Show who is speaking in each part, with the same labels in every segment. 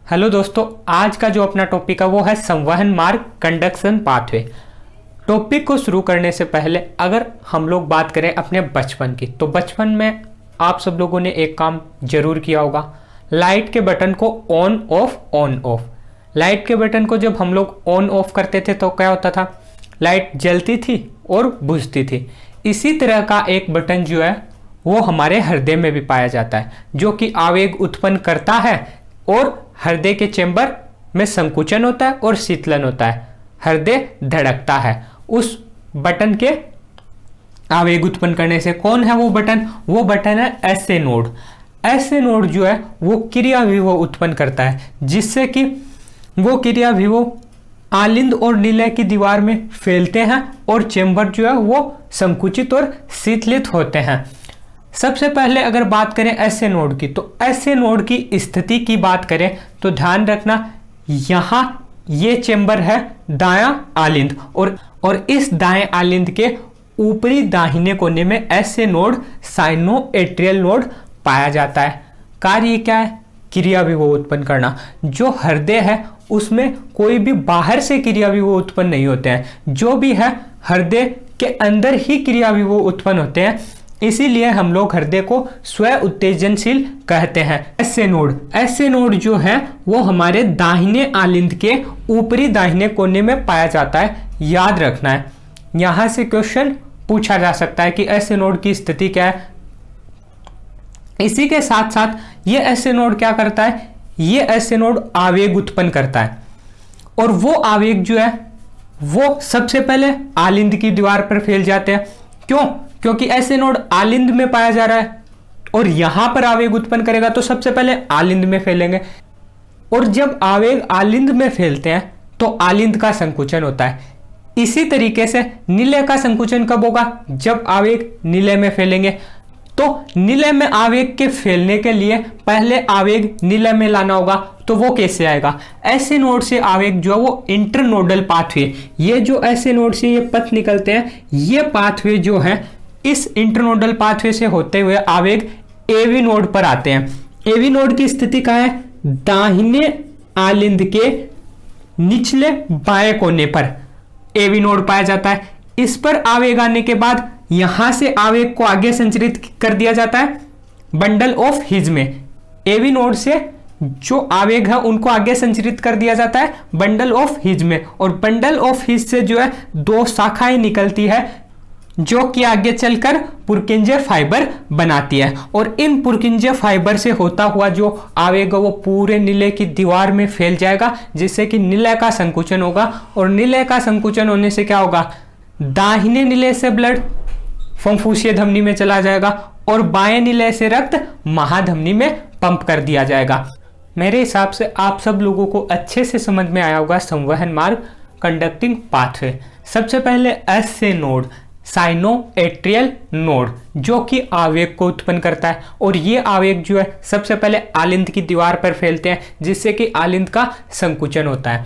Speaker 1: Hello दोस्तों, आज का जो अपना टॉपिक है वो है संवहन मार्ग, कंडक्शन पाथवे। टॉपिक को शुरू करने से पहले अगर हम लोग बात करें अपने बचपन की, तो बचपन में आप सब लोगों ने एक काम जरूर किया होगा, लाइट के बटन को ऑन ऑफ। लाइट के बटन को जब हम लोग ऑन ऑफ करते थे तो क्या होता था, लाइट जलती थी और बुझती थी। इसी तरह का एक बटन जो है वो हमारे हृदय में भी पाया जाता है, जो कि आवेग उत्पन्न करता है और हृदय के चेंबर में संकुचन होता है और शीतलन होता है, हृदय धड़कता है। उस बटन के आवेग उत्पन्न करने से कौन है वो बटन? वो बटन है एसए नोड। एसए नोड जो है वो क्रिया विभव उत्पन्न करता है, जिससे कि वो क्रिया विभव आलिंद और निलय की दीवार में फैलते हैं और चेंबर जो है वो संकुचित और शीतलित होते हैं। सबसे पहले अगर बात करें एसए नोड की, तो एसए नोड की स्थिति की बात करें तो ध्यान रखना, यहां ये चेंबर है दायां आलिंद और इस दाएं आलिंद के ऊपरी दाहिने कोने में एसए नोड साइनोएट्रियल नोड पाया जाता है। कार्य क्या है? क्रिया विभव उत्पन्न करना। जो हृदय है उसमें कोई भी बाहर से क्रिया विभव उत्पन्न नहीं होते हैं, जो भी है हृदय के अंदर ही क्रिया विभव उत्पन्न होते हैं। इसीलिए हम लोग हृदय को स्व उत्तेजनशील कहते हैं। एसए नोड जो है वो हमारे दाहिने आलिंद के ऊपरी दाहिने कोने में पाया जाता है। याद रखना है, यहां से क्वेश्चन पूछा जा सकता है कि एसए नोड की स्थिति क्या है। इसी के साथ साथ ये एसए नोड क्या करता है, ये एसए नोड आवेग उत्पन्न करता है और वो आवेग जो है वो सबसे पहले आलिंद की दीवार पर फैल जाते हैं। क्यों? क्योंकि एसए नोड आलिंद में पाया जा रहा है और यहां पर आवेग उत्पन्न करेगा तो सबसे पहले आलिंद में फैलेंगे, और जब आवेग आलिंद में फैलते हैं तो आलिंद का संकुचन होता है। इसी तरीके से निलय का संकुचन कब होगा? जब आवेग निलय में फैलेंगे। तो निलय में आवेग के फैलने के लिए पहले आवेग निलय में लाना होगा, तो वो कैसे आएगा? एसए नोड से आवेग जो है वो इंटरनोडल पाथवे, ये जो एसए नोड से ये पथ निकलते हैं, ये पाथवे जो है इस इंटरनोडल पाथवे से होते हुए आवेग एवी नोड पर आते हैं। एवी नोड की स्थिति क्या है? दाहिने आलिंद के निचले बाएं कोने पर एवी नोड पाया जाता है। इस पर आवेग आने के बाद यहां से आवेग को आगे संचरित कर दिया जाता है बंडल ऑफ हिज में। एवी नोड से जो आवेग है उनको आगे संचरित कर दिया जाता है बंडल ऑफ हिज में, और बंडल ऑफ हिज से जो है दो शाखाएं निकलती है जो कि आगे चलकर पुरकिंजे फाइबर बनाती है, और इन पुरकिंजे फाइबर से होता हुआ जो आवेग वो पूरे निलय की दीवार में फैल जाएगा, जिससे कि निलय का संकुचन होगा। और निलय का संकुचन होने से क्या होगा? दाहिने निलय से ब्लड फुफ्फुसीय धमनी में चला जाएगा और बाएं निलय से रक्त महाधमनी में पंप कर दिया जाएगा। मेरे हिसाब से आप सब लोगों को अच्छे से समझ में आया होगा संवहन मार्ग, कंडक्टिंग पाथवे। सबसे पहले एसए नोड, साइनोएट्रियल नोड, जो कि आवेग को उत्पन्न करता है, और ये आवेग जो है सबसे पहले आलिंद की दीवार पर फैलते हैं, जिससे कि आलिंद का संकुचन होता है,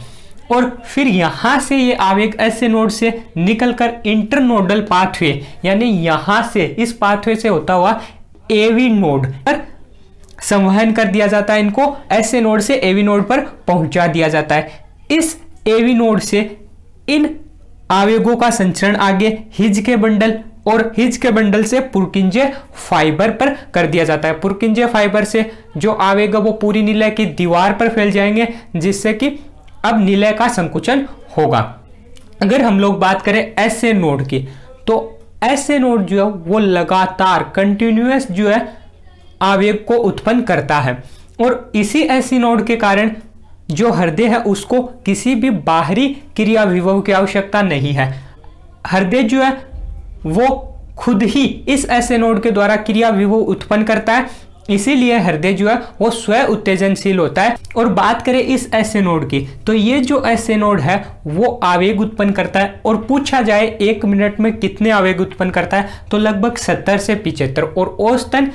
Speaker 1: और फिर यहां से ये आवेग एसए नोड से निकलकर इंटरनोडल पाथवे, यानी यहां से इस पाथवे से होता हुआ एवी नोड पर संवहन कर दिया जाता है। इनको एसए नोड से एवी नोड पर पहुंचा दिया जाता है। इस एवी नोड से इन आवेगों का संचरण आगे हिज के बंडल और हिज के बंडल से पुरकिंजे फाइबर पर कर दिया जाता है। पुरकिंजे फाइबर से जो आवेग वो पूरी निलय की दीवार पर फैल जाएंगे, जिससे कि अब निलय का संकुचन होगा। अगर हम लोग बात करें एसए नोड की, तो एसए नोड जो है वो लगातार कंटिन्यूअस जो है आवेग को उत्पन्न करता है, और इसी एसए नोड के कारण जो हृदय है उसको किसी भी बाहरी क्रिया विभव की आवश्यकता नहीं है। हृदय जो है वो खुद ही इस एसए नोड के द्वारा क्रिया विभव उत्पन्न करता है, इसीलिए हृदय जो है वो स्व उत्तेजनशील होता है। और बात करें इस एसए नोड की, तो ये जो एसए नोड है वो आवेग उत्पन्न करता है, और पूछा जाए 1 मिनट में कितने आवेग उत्पन्न करता है, तो लगभग 70 से 75 और औसतन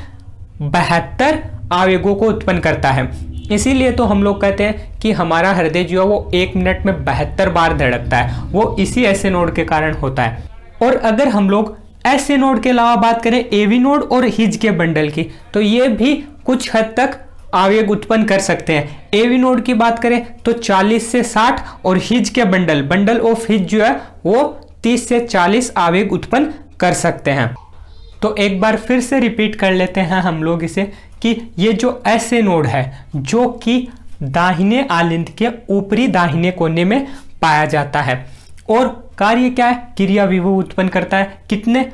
Speaker 1: 72 आवेगों को उत्पन्न करता है। इसीलिए तो हम लोग कहते हैं कि हमारा हृदय जो है वो 1 मिनट में 72 बार धड़कता है, वो इसी एसए नोड के कारण होता है। और अगर हम लोग एसए नोड के अलावा बात करें एवी नोड और हिज के बंडल की, तो ये भी कुछ हद तक आवेग उत्पन्न कर सकते हैं। एवी नोड की बात करें तो 40 से 60 और हिज के बंडल ऑफ हिज जो है वो 30 से 40 आवेग उत्पन्न कर सकते हैं। तो एक बार फिर से रिपीट कर लेते हैं हम लोग इसे कि ये जो ऐसे नोड है जो कि दाहिने आलिंद के ऊपरी दाहिने कोने में पाया जाता है और कार्य क्या है, क्रिया विभव उत्पन्न करता है। कितने?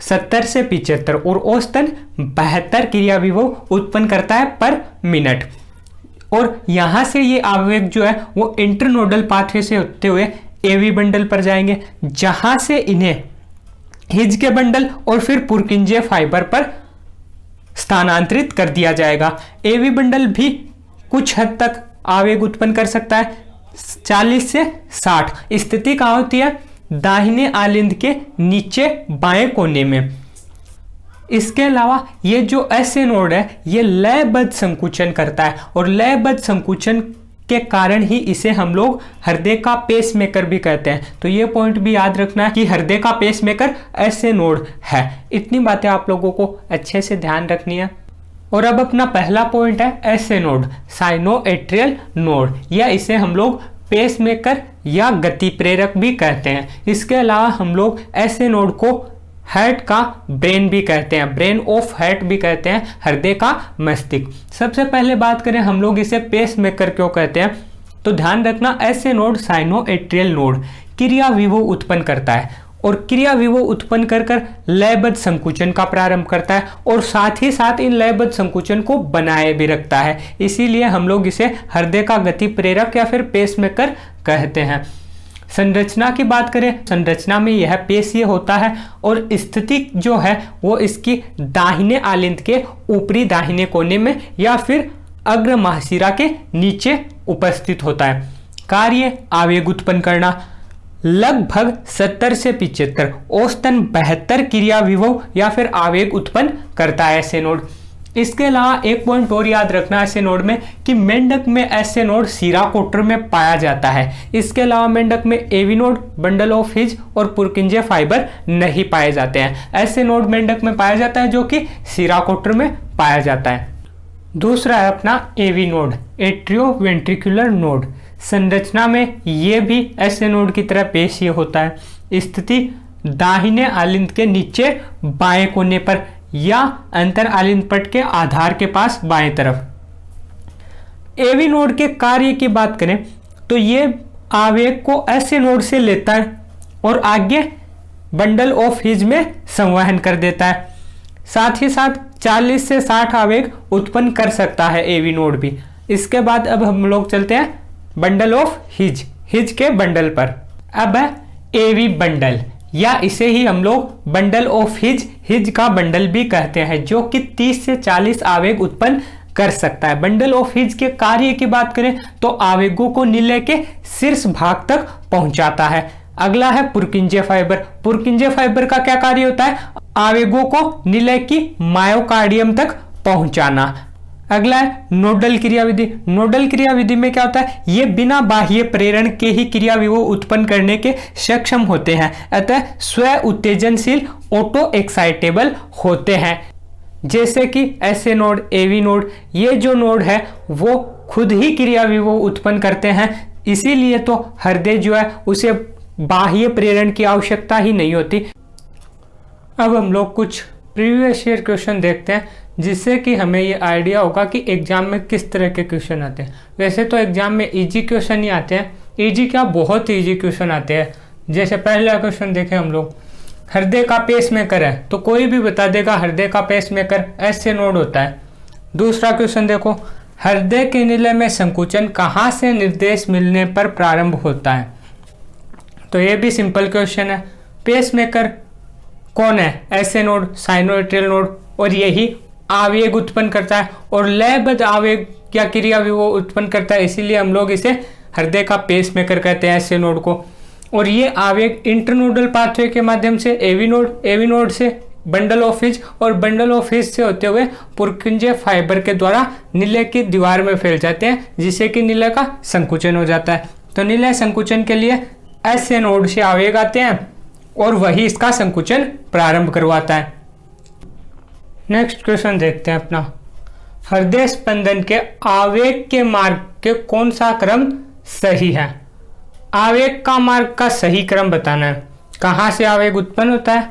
Speaker 1: 70 से 75 और औसतन 72 क्रिया विभव उत्पन्न करता है पर मिनट। और यहां से ये आवेग जो है वो इंटरनोडल पाथवे से होते हुए एवी बंडल पर जाएंगे, जहां से इन्हें हिज के बंडल और फिर पुरकिंजे फाइबर पर स्थानांतरित कर दिया जाएगा। एवी बंडल भी कुछ हद तक आवेग उत्पन्न कर सकता है, 40 से 60। स्थिति कहाँ होती है? दाहिने आलिंद के नीचे बाएं कोने में। इसके अलावा ये जो ऐसे नोड है ये लयबद्ध संकुचन करता है और लयबद्ध संकुचन के कारण ही इसे हम लोग हृदय का पेसमेकर भी कहते हैं। तो ये पॉइंट भी याद रखना है कि हृदय का पेसमेकर ऐसे नोड है। इतनी बातें आप लोगों को अच्छे से ध्यान रखनी है। और अब अपना पहला पॉइंट है ऐसे नोड, साइनोएट्रियल नोड, या इसे हम लोग पेसमेकर या गति प्रेरक भी कहते हैं। इसके अलावा हम लोग ऐसे नोड को हार्ट का ब्रेन भी कहते हैं, ब्रेन ऑफ हार्ट भी कहते हैं, हृदय का मस्तिष्क। सबसे पहले बात करें हम लोग इसे पेसमेकर क्यों कहते हैं, तो ध्यान रखना ऐसे नोड साइनोएट्रियल नोड क्रिया विभव उत्पन्न करता है और क्रिया विभव उत्पन्न कर लयबद्ध संकुचन का प्रारंभ करता है और साथ ही साथ इन लयबद्ध संकुचन को बनाए भी रखता है। इसीलिए हम लोग इसे हृदय का गति प्रेरक या फिर पेसमेकर कहते हैं। संरचना की बात करें, संरचना में यह पेशीय होता है और स्थिति जो है वो इसकी दाहिने आलिंद के ऊपरी दाहिने कोने में या फिर अग्र महाशिरा के नीचे उपस्थित होता है। कार्य आवेग उत्पन्न करना, लगभग 70 से 75 औसतन 72 क्रिया विभव या फिर आवेग उत्पन्न करता है ऐसे नोड। इसके अलावा एक पॉइंट और याद रखना ऐसे नोड में कि मेंढक में ऐसे नोड सीरा कोटर में पाया जाता है। इसके अलावा मेंढक में AV node, bundle of His और पुरकिंजे फाइबर नहीं पाए जाते हैं। ऐसे नोड मेंढक में पाया जाता है जो कि सीरा कोटर में पाया जाता है। दूसरा है अपना एवी नोड, एट्रियोवेंट्रिकुलर नोड। संरचना में ये भी ऐसे नोड की तरह पेशीय होता है। स्थिति दाहिने आलिंद के नीचे बाएं कोने पर या अंतर आलिंद पट के आधार के पास बाएं तरफ। एवी नोड के कार्य की बात करें तो ये आवेग को ऐसे नोड से लेता है और आगे बंडल ऑफ हिज में संवहन कर देता है। साथ ही साथ 40 से 60 आवेग उत्पन्न कर सकता है एवी नोड भी। इसके बाद अब हम लोग चलते हैं बंडल ऑफ हिज, हिज के बंडल पर। अब है एवी बंडल या इसे ही हम लोग बंडल ऑफ हिज, हिज का बंडल भी कहते हैं, जो कि 30 से 40 आवेग उत्पन्न कर सकता है। बंडल ऑफ हिज के कार्य की बात करें तो आवेगों को निलय के शीर्ष भाग तक पहुंचाता है। अगला है पुरकिंजे फाइबर। पुरकिंजे फाइबर का क्या कार्य होता है? आवेगों को निलय की मायोकार्डियम तक पहुंचाना। अगला है नोडल क्रियाविधि। नोडल क्रियाविधि में क्या होता है? ये बिना बाह्य प्रेरण के ही क्रिया विभव उत्पन्न करने के सक्षम होते हैं, अतः स्व उत्तेजनशील ऑटो एक्साइटेबल होते हैं। जैसे कि ऐसे नोड, एवी नोड, ये जो नोड है वो खुद ही क्रिया विभव उत्पन्न करते हैं। इसीलिए तो हृदय जो है उसे बाह्य प्रेरण की आवश्यकता ही नहीं होती। अब हम लोग कुछ प्रीवियस ईयर क्वेश्चन देखते हैं जिससे कि हमें ये आइडिया होगा कि एग्जाम में किस तरह के क्वेश्चन आते हैं। वैसे तो एग्जाम में इजी क्वेश्चन ही आते हैं, इजी क्या बहुत इजी क्वेश्चन आते हैं। जैसे पहला क्वेश्चन देखें हम लोग, हृदय का पेसमेकर है तो कोई भी बता देगा हृदय का पेसमेकर ऐसे नोड होता है। दूसरा क्वेश्चन देखो, हृदय के निलय में संकुचन कहाँ से निर्देश मिलने पर प्रारंभ होता है? तो ये भी सिंपल क्वेश्चन है। पेसमेकर कौन है? ऐसे नोड, साइनोएट्रियल नोड, और यही आवेग उत्पन्न करता है और लयबद्ध आवेग या क्रिया विभव उत्पन्न करता है। इसीलिए हम लोग इसे हृदय का पेसमेकर कहते हैं ऐसे नोड को। और ये आवेग इंटरनोडल पाथवे के माध्यम से एवी नोड से बंडल ऑफ हिज और बंडल ऑफ हिज से होते हुए पुरकिंजे फाइबर के द्वारा निलय की दीवार में फैल जाते हैं, जिससे कि निलय का संकुचन हो जाता है। तो निलय संकुचन के लिए ऐसे नोड से आवेग आते हैं और वही इसका संकुचन प्रारंभ करवाता है। नेक्स्ट क्वेश्चन देखते हैं अपना, हृदय स्पंदन के आवेग के मार्ग के कौन सा क्रम सही है। आवेग का मार्ग का सही क्रम बताना है। कहाँ से आवेग उत्पन्न होता है,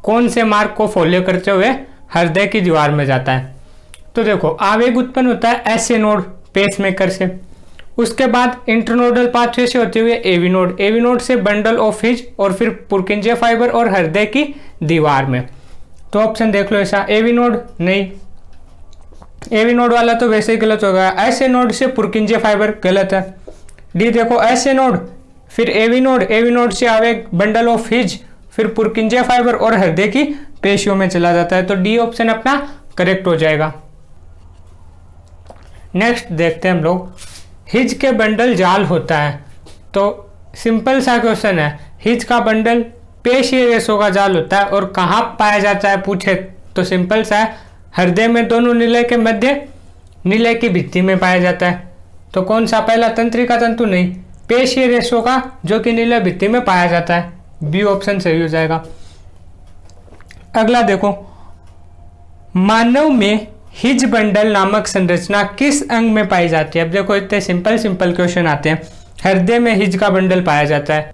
Speaker 1: कौन से मार्ग को फॉलो करते हुए हृदय की दीवार में जाता है। तो देखो, आवेग उत्पन्न होता है एसए नोड पेसमेकर से, उसके बाद इंटरनोडल पाथवे से होते हुए एवी नोड, एवी नोड से बंडल ऑफ हिज और फिर पुरकिंजे फाइबर और हृदय की दीवार में। तो ऑप्शन देख लो ऐसा, एवी नोड नहीं, एवी नोड वाला तो वैसे ही गलत होगा। एसए नोड से पुरकिंजे फाइबर गलत है। डी देखो, एसए नोड फिर एवी नोड, एवी नोड से आवेग बंडल ऑफ हिज फिर पुरकिंजे फाइबर और हृदय की पेशियों में चला जाता है। तो डी ऑप्शन अपना करेक्ट हो जाएगा। नेक्स्ट देखते हैं हम लोग, हिज के बंडल जाल होता है। तो सिंपल सा क्वेश्चन है, हिज का बंडल पेशीय रेशों का जाल होता है और कहाँ पाया जाता है पूछे तो सिंपल सा है, हृदय में दोनों निलय के मध्य निलय की भित्ति में पाया जाता है। तो कौन सा, पहला तंत्रिका तंतु नहीं, पेशीय रेशों का जो कि निलय भित्ति में पाया जाता है। बी ऑप्शन सही हो जाएगा। अगला देखो, मानव में हिज बंडल नामक संरचना किस अंग में पाई जाती है। अब देखो, इतने सिंपल क्वेश्चन आते हैं। हृदय में हिज का बंडल पाया जाता है।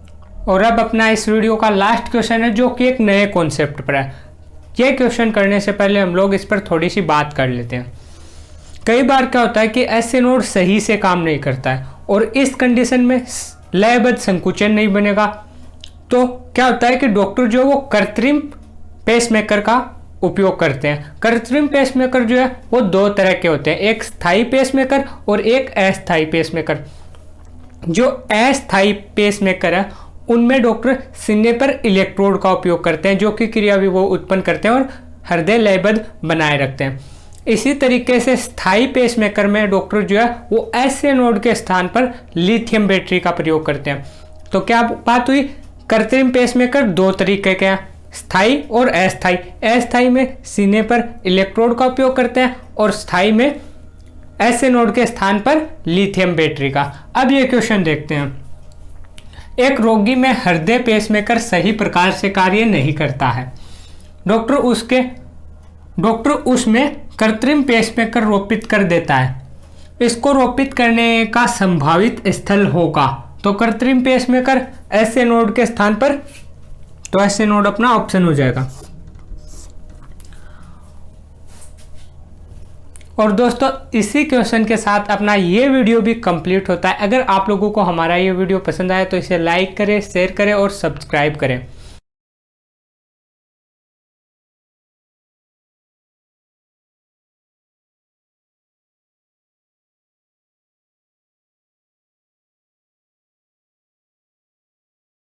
Speaker 1: और अब अपना इस वीडियो का लास्ट क्वेश्चन है जो कि एक नए कॉन्सेप्ट पर है। ये क्वेश्चन करने से पहले हम लोग इस पर थोड़ी सी बात कर लेते हैं। कई बार क्या होता है कि एसए नोड सही से काम नहीं करता है और इस कंडीशन में लयबद्ध संकुचन नहीं बनेगा। तो क्या होता है कि डॉक्टर जो वो कृत्रिम पेसमेकर का उपयोग करते हैं। कृत्रिम पेसमेकर जो है वो दो तरह के होते हैं, एक स्थायी पेसमेकर और एक अस्थायी पेसमेकर। जो अस्थायी पेसमेकर है उनमें डॉक्टर सीने पर इलेक्ट्रोड का उपयोग करते हैं जो कि क्रिया भी वो उत्पन्न करते हैं और हृदय लयबद्ध बनाए रखते हैं। इसी तरीके से स्थायी पेसमेकर में डॉक्टर जो है वो एसए नोड के स्थान पर लिथियम बैटरी का प्रयोग करते हैं। तो क्या बात हुई, कृत्रिम पेसमेकर दो तरीके के हैं, स्थायी और अस्थायी। अस्थायी में सीने पर इलेक्ट्रोड का उपयोग करते हैं और स्थायी में एसए नोड के स्थान पर लिथियम बैटरी का। अब ये क्वेश्चन देखते हैं, एक रोगी में हृदय पेसमेकर सही प्रकार से कार्य नहीं करता है। डॉक्टर उसमें कृत्रिम पेसमेकर रोपित कर देता है। इसको रोपित करने का संभावित स्थल होगा। तो कृत्रिम पेसमेकर एसए नोड के स्थान पर, तो एसए नोड अपना ऑप्शन हो जाएगा। और दोस्तों, इसी क्वेश्चन के साथ अपना ये वीडियो भी कंप्लीट होता है। अगर आप लोगों को हमारा ये वीडियो पसंद आए तो इसे लाइक करें, शेयर करें और सब्सक्राइब करें।